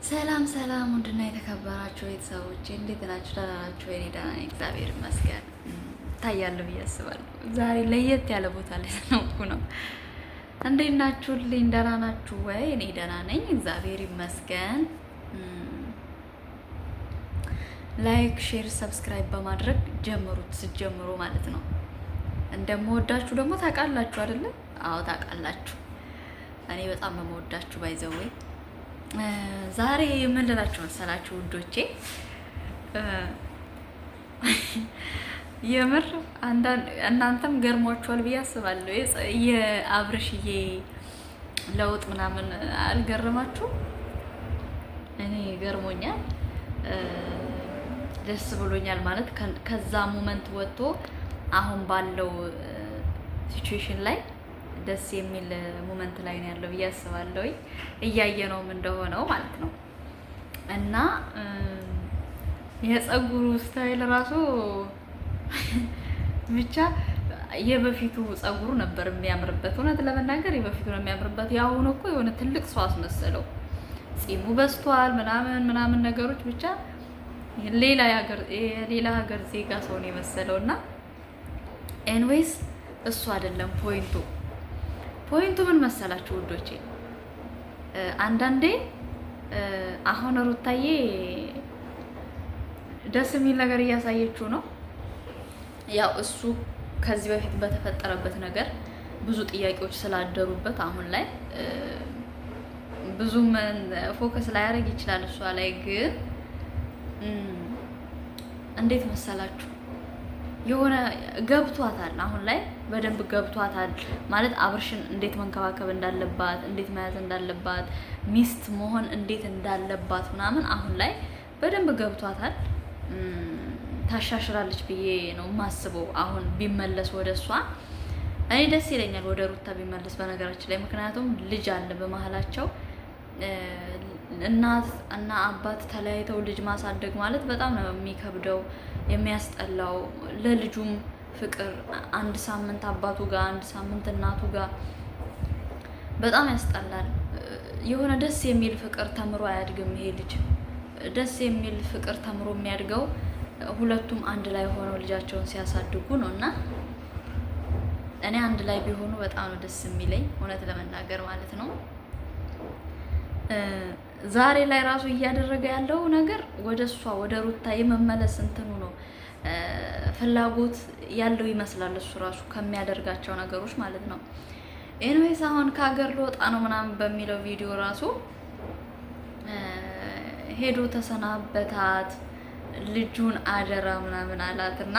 ሰላም ሰላም፣ ወንድና የተከበራችሁ ቤተሰቦች እንዴት ናችሁ? ደህና ናችሁ? እኔ ደህና ነኝ፣ እግዚአብሔር ይመስገን። ታያለሁ ብዬ አስባለሁ። ዛሬ ለየት ያለ ቦታ ላይ ነው። እንዴት ናችሁልኝ? ደህና ናችሁ ወይ? እኔ ደህና ነኝ፣ እግዚአብሔር ይመስገን። ላይክ፣ ሼር፣ ሰብስክራይብ በማድረግ ጀምሩት። ስትጀምሩ ማለት ነው እንደምወዳችሁ ደግሞ ታውቃላችሁ አይደለ? አዎ ታውቃላችሁ። እኔ በጣም ነው የምወዳችሁ ባይዘወይ ዛሬ ምን ልላችሁ መሰላችሁ ውዶቼ፣ የምር እናንተም ገርሟችኋል ብዬ አስባለሁ። የአብርሽዬ ለውጥ ምናምን አልገረማችሁ? እኔ ገርሞኛል፣ ደስ ብሎኛል። ማለት ከዛ ሞመንት ወጥቶ አሁን ባለው ሲቹዌሽን ላይ ደስ የሚል ሞመንት ላይ ነው ያለው ብዬ አስባለሁ። እያየነውም እንደሆነው ማለት ነው። እና የፀጉሩ ስታይል ራሱ ብቻ የበፊቱ ፀጉሩ ነበር የሚያምርበት። እውነት ለመናገር የበፊቱ ነው የሚያምርበት። የአሁኑ እኮ የሆነ ትልቅ ሰው አስመሰለው። ጺሙ በስቷል ምናምን ነገሮች ብቻ የሌላ ሀገር ዜጋ ሰው ነው የመሰለው። እና ኤንዌይስ እሱ አይደለም ፖይንቱ ምን መሰላችሁ ውዶቼ? አንዳንዴ አሁን ሩታዬ ደስ የሚል ነገር እያሳየችው ነው። ያው እሱ ከዚህ በፊት በተፈጠረበት ነገር ብዙ ጥያቄዎች ስላደሩበት አሁን ላይ ብዙም ፎከስ ላያደርግ ይችላል እሷ ላይ። ግን እንዴት መሰላችሁ የሆነ ገብቷታል። አሁን ላይ በደንብ ገብቷታል። ማለት አብርሽን እንዴት መንከባከብ እንዳለባት፣ እንዴት መያዝ እንዳለባት፣ ሚስት መሆን እንዴት እንዳለባት ምናምን አሁን ላይ በደንብ ገብቷታል። ታሻሽላለች ብዬ ነው የማስበው። አሁን ቢመለስ ወደ እሷ እኔ ደስ ይለኛል፣ ወደ ሩታ ቢመለስ በነገራችን ላይ። ምክንያቱም ልጅ አለ በመሀላቸው። እናት እና አባት ተለያይተው ልጅ ማሳደግ ማለት በጣም ነው የሚከብደው የሚያስጠላው። ለልጁም ፍቅር አንድ ሳምንት አባቱ ጋር አንድ ሳምንት እናቱ ጋር በጣም ያስጠላል። የሆነ ደስ የሚል ፍቅር ተምሮ አያድግም ይሄ ልጅ። ደስ የሚል ፍቅር ተምሮ የሚያድገው ሁለቱም አንድ ላይ ሆነው ልጃቸውን ሲያሳድጉ ነው። እና እኔ አንድ ላይ ቢሆኑ በጣም ነው ደስ የሚለኝ እውነት ለመናገር ማለት ነው። ዛሬ ላይ ራሱ እያደረገ ያለው ነገር ወደ እሷ ወደ ሩታ የመመለስ እንትኑ ነው ፍላጎት ያለው ይመስላል። እሱ ራሱ ከሚያደርጋቸው ነገሮች ማለት ነው። ኤንዌይስ አሁን ከሀገር ልወጣ ነው ምናምን በሚለው ቪዲዮ ራሱ ሄዶ ተሰናበታት፣ ልጁን አደራ ምናምን አላት። እና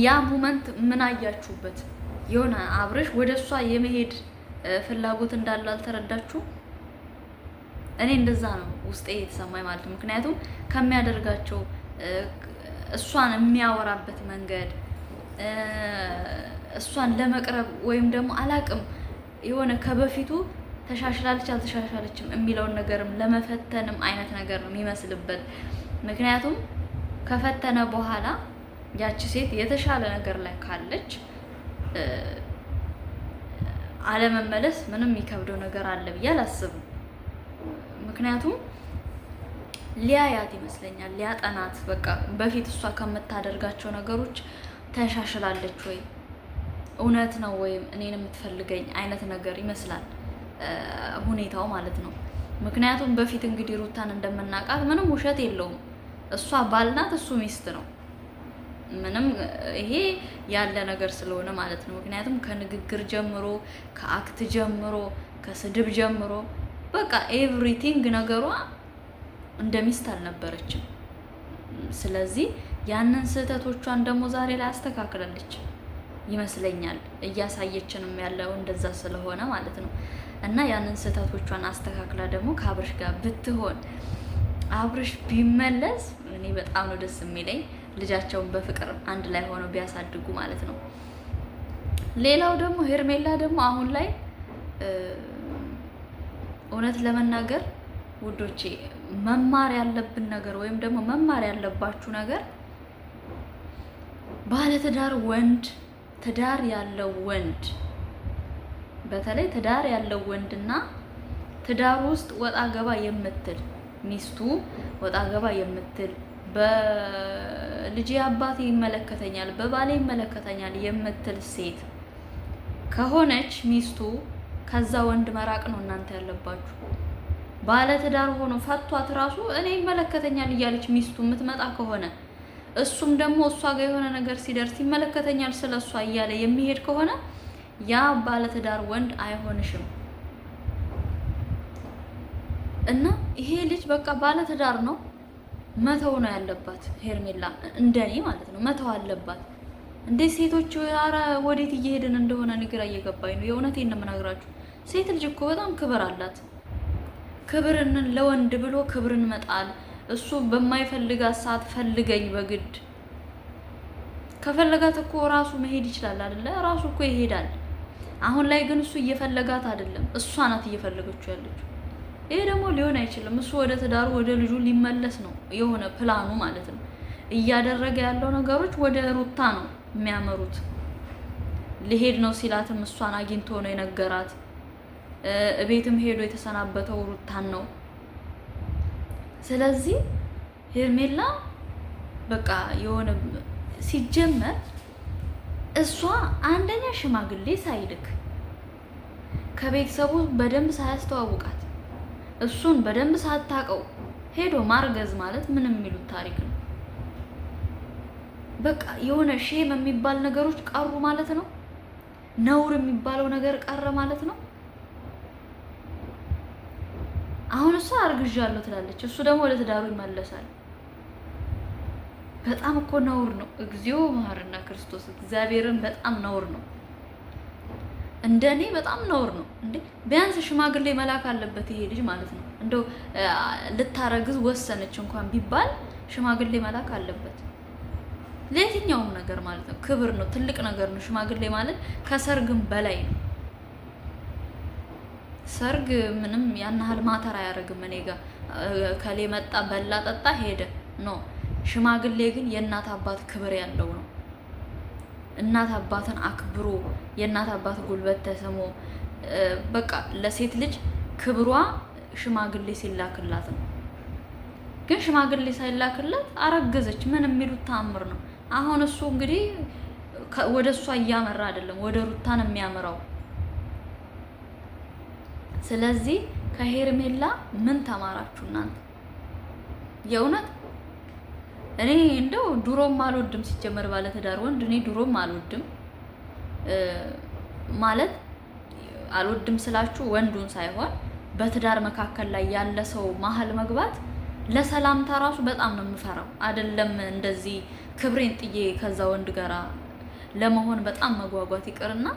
ያ ሞመንት ምን አያችሁበት? የሆነ አብርሽ ወደ እሷ የመሄድ ፍላጎት እንዳለ አልተረዳችሁ? እኔ እንደዛ ነው ውስጤ የተሰማኝ ማለት ነው። ምክንያቱም ከሚያደርጋቸው እሷን የሚያወራበት መንገድ እሷን ለመቅረብ ወይም ደግሞ አላቅም የሆነ ከበፊቱ ተሻሽላለች አልተሻሻለችም የሚለውን ነገርም ለመፈተንም አይነት ነገር ነው የሚመስልበት። ምክንያቱም ከፈተነ በኋላ ያቺ ሴት የተሻለ ነገር ላይ ካለች አለመመለስ ምንም የሚከብደው ነገር አለ ብዬ አላስብም። ምክንያቱም ሊያያት ይመስለኛል፣ ሊያጠናት በቃ በፊት እሷ ከምታደርጋቸው ነገሮች ተሻሽላለች ወይ እውነት ነው ወይም እኔን የምትፈልገኝ አይነት ነገር ይመስላል ሁኔታው ማለት ነው። ምክንያቱም በፊት እንግዲህ ሩታን እንደምናውቃት ምንም ውሸት የለውም። እሷ ባልናት፣ እሱ ሚስት ነው። ምንም ይሄ ያለ ነገር ስለሆነ ማለት ነው። ምክንያቱም ከንግግር ጀምሮ፣ ከአክት ጀምሮ፣ ከስድብ ጀምሮ በቃ ኤቭሪቲንግ ነገሯ እንደ ሚስት አልነበረችም። ስለዚህ ያንን ስህተቶቿን ደግሞ ዛሬ ላይ አስተካክላለች ይመስለኛል። እያሳየችንም ያለው እንደዛ ስለሆነ ማለት ነው። እና ያንን ስህተቶቿን አስተካክላ ደግሞ ከአብርሽ ጋር ብትሆን፣ አብርሽ ቢመለስ እኔ በጣም ነው ደስ የሚለኝ። ልጃቸውን በፍቅር አንድ ላይ ሆነው ቢያሳድጉ ማለት ነው። ሌላው ደግሞ ሄርሜላ ደግሞ አሁን ላይ እውነት ለመናገር ውዶቼ መማር ያለብን ነገር ወይም ደግሞ መማር ያለባችሁ ነገር ባለትዳር ወንድ፣ ትዳር ያለው ወንድ፣ በተለይ ትዳር ያለው ወንድና ትዳር ውስጥ ወጣ ገባ የምትል ሚስቱ ወጣ ገባ የምትል በልጄ አባቴ ይመለከተኛል፣ በባሌ ይመለከተኛል የምትል ሴት ከሆነች ሚስቱ ከዛ ወንድ መራቅ ነው እናንተ ያለባችሁ። ባለ ትዳር ሆኖ ፈቷት ራሱ እኔ ይመለከተኛል እያለች ሚስቱ የምትመጣ ከሆነ እሱም ደግሞ እሷ ጋር የሆነ ነገር ሲደርስ ይመለከተኛል ስለሷ እያለ የሚሄድ ከሆነ ያ ባለ ትዳር ወንድ አይሆንሽም። እና ይሄ ልጅ በቃ ባለ ትዳር ነው፣ መተው ነው ያለባት ሄርሜላ፣ እንደኔ ማለት ነው መተው አለባት። እንዴ ሴቶች ኧረ ወዴት እየሄድን እንደሆነ ንግራ እየገባኝ ነው። የእውነቴን ነው የምነግራችሁ። ሴት ልጅ እኮ በጣም ክብር አላት። ክብርን ለወንድ ብሎ ክብርን መጣል። እሱ በማይፈልጋት ሰዓት ፈልገኝ በግድ ከፈለጋት እኮ ራሱ መሄድ ይችላል አይደለ? ራሱ እኮ ይሄዳል። አሁን ላይ ግን እሱ እየፈለጋት አይደለም፣ እሷ ናት እየፈለገችው ያለችው። ይሄ ደግሞ ሊሆን አይችልም። እሱ ወደ ትዳሩ ወደ ልጁ ሊመለስ ነው የሆነ ፕላኑ ማለት ነው። እያደረገ ያለው ነገሮች ወደ ሩታ ነው የሚያመሩት። ሊሄድ ነው ሲላትም እሷን አግኝቶ ነው የነገራት። ቤትም ሄዶ የተሰናበተው ሩታን ነው። ስለዚህ ሄርሜላ በቃ የሆነ ሲጀመር እሷ አንደኛ ሽማግሌ ሳይልክ ከቤተሰቡ በደንብ ሳያስተዋውቃት እሱን በደንብ ሳታውቀው ሄዶ ማርገዝ ማለት ምንም የሚሉት ታሪክ ነው። በቃ የሆነ ሼም የሚባል ነገሮች ቀሩ ማለት ነው። ነውር የሚባለው ነገር ቀረ ማለት ነው። አሁን እሷ አርግዣለሁ ትላለች፣ እሱ ደግሞ ወደ ትዳሩ ይመለሳል። በጣም እኮ ነውር ነው። እግዚኦ መሐረነ ክርስቶስ፣ እግዚአብሔርን በጣም ነውር ነው። እንደኔ በጣም ነውር ነው። እንዴ ቢያንስ ሽማግሌ መላክ አለበት ይሄ ልጅ ማለት ነው። እንደው ልታረግዝ ወሰነች እንኳን ቢባል ሽማግሌ መላክ አለበት ለየትኛውም ነገር ማለት ነው። ክብር ነው፣ ትልቅ ነገር ነው። ሽማግሌ ማለት ከሰርግም በላይ ነው። ሰርግ ምንም ያን ያህል ማተር አያደርግም። እኔ ጋር ከሌ መጣ በላ ጠጣ ሄደ ነው። ሽማግሌ ግን የእናት አባት ክብር ያለው ነው። እናት አባትን አክብሮ የእናት አባት ጉልበት ተሰሞ በቃ ለሴት ልጅ ክብሯ ሽማግሌ ሲላክላት ነው። ግን ሽማግሌ ሳይላክላት አረገዘች ምን የሚሉት ተአምር ነው? አሁን እሱ እንግዲህ ወደ እሷ እያመራ አይደለም፣ ወደ ሩታን የሚያመራው። ስለዚህ ከሄርሜላ ምን ተማራችሁ እናንተ? የእውነት እኔ እንደው ድሮም አልወድም ሲጀመር ባለትዳር ወንድ እኔ ድሮም አልወድም። ማለት አልወድም ስላችሁ ወንዱን ሳይሆን በትዳር መካከል ላይ ያለ ሰው መሀል መግባት ለሰላምታ ራሱ በጣም ነው የምፈራው። አይደለም እንደዚህ ክብሬን ጥዬ ከዛ ወንድ ጋራ ለመሆን በጣም መጓጓት ይቅርና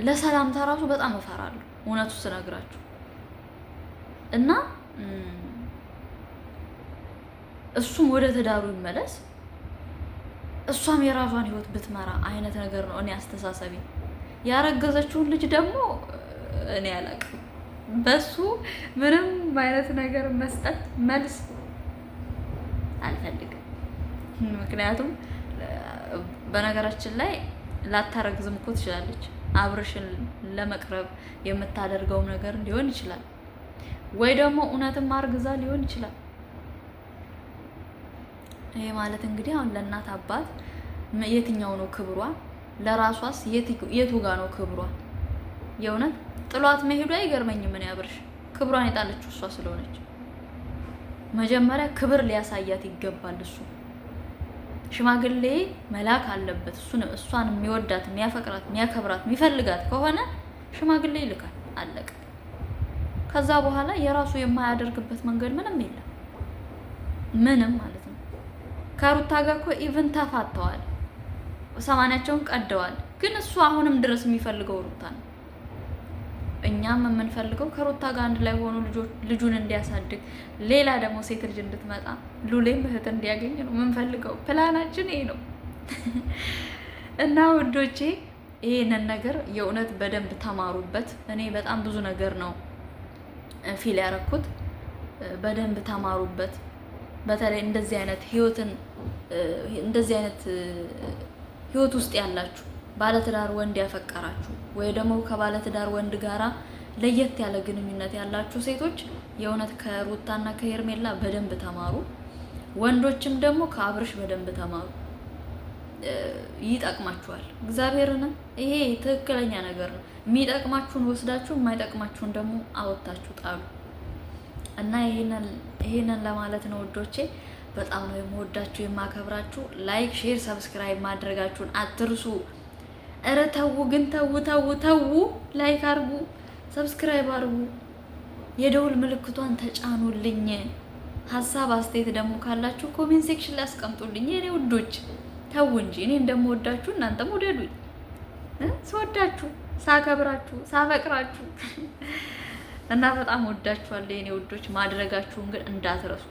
ለሰላምታ ራሱ በጣም እፈራለሁ እውነቱ ስነግራችሁ። እና እሱም ወደ ትዳሩ ይመለስ፣ እሷም የራሷን ህይወት ብትመራ አይነት ነገር ነው እኔ አስተሳሰቢ። ያረገዘችውን ልጅ ደግሞ እኔ አላውቅም፣ በሱ ምንም አይነት ነገር መስጠት መልስ አልፈልግም። ምክንያቱም በነገራችን ላይ ላታረግዝም እኮ ትችላለች። አብርሽን ለመቅረብ የምታደርገው ነገር ሊሆን ይችላል፣ ወይ ደግሞ እውነትም አርግዛ ሊሆን ይችላል። ይሄ ማለት እንግዲህ አሁን ለእናት አባት የትኛው ነው ክብሯ? ለራሷስ የቱ ጋ ነው ክብሯ? የእውነት ጥሏት መሄዱ አይገርመኝም። ምን ያብርሽ ክብሯን የጣለችው እሷ ስለሆነች መጀመሪያ ክብር ሊያሳያት ይገባል። እሱ ሽማግሌ መላክ አለበት። እሷን የሚወዳት የሚያፈቅራት የሚያከብራት የሚፈልጋት ከሆነ ሽማግሌ ይልካል። አለቀ። ከዛ በኋላ የራሱ የማያደርግበት መንገድ ምንም የለም። ምንም ማለት ነው። ከሩታ ጋር እኮ ኢቭን ተፋተዋል፣ ሰማንያቸውን ቀደዋል። ግን እሱ አሁንም ድረስ የሚፈልገው ሩታ ነው። እኛም የምንፈልገው ከሩታ ጋር አንድ ላይ ሆኖ ልጁን እንዲያሳድግ፣ ሌላ ደግሞ ሴት ልጅ እንድትመጣ ሉሌም እህት እንዲያገኝ ነው የምንፈልገው። ፕላናችን ይሄ ነው። እና ውዶቼ ይሄንን ነገር የእውነት በደንብ ተማሩበት። እኔ በጣም ብዙ ነገር ነው ፊል ያረኩት። በደንብ ተማሩበት። በተለይ እንደዚህ አይነት ህይወት ውስጥ ያላችሁ ባለትዳር ወንድ ያፈቀራችሁ ወይ ደግሞ ከባለትዳር ወንድ ጋራ ለየት ያለ ግንኙነት ያላችሁ ሴቶች የእውነት ከሩታና ከሄርሜላ በደንብ ተማሩ። ወንዶችም ደግሞ ከአብርሽ በደንብ ተማሩ። ይጠቅማችኋል። እግዚአብሔርን ይሄ ትክክለኛ ነገር ነው። የሚጠቅማችሁን ወስዳችሁ የማይጠቅማችሁን ደግሞ አወጣችሁ ጣሉ እና ይሄንን ለማለት ነው ውዶቼ። በጣም ነው የምወዳችሁ የማከብራችሁ። ላይክ፣ ሼር፣ ሰብስክራይብ ማድረጋችሁን አትርሱ። እረ ተው ግን ተው። ላይክ አርጉ፣ ሰብስክራይብ አርጉ፣ የደውል ምልክቷን ተጫኑልኝ። ሀሳብ አስተያየት ደግሞ ካላችሁ ኮሜንት ሴክሽን ላይ አስቀምጡልኝ የኔ ውዶች። ተው እንጂ እኔ እንደምወዳችሁ እናንተም ውደዱኝ። ስወዳችሁ፣ ሳከብራችሁ፣ ሳፈቅራችሁ እና በጣም ወዳችኋለሁ የኔ ውዶች። ማድረጋችሁን ግን እንዳትረሱ።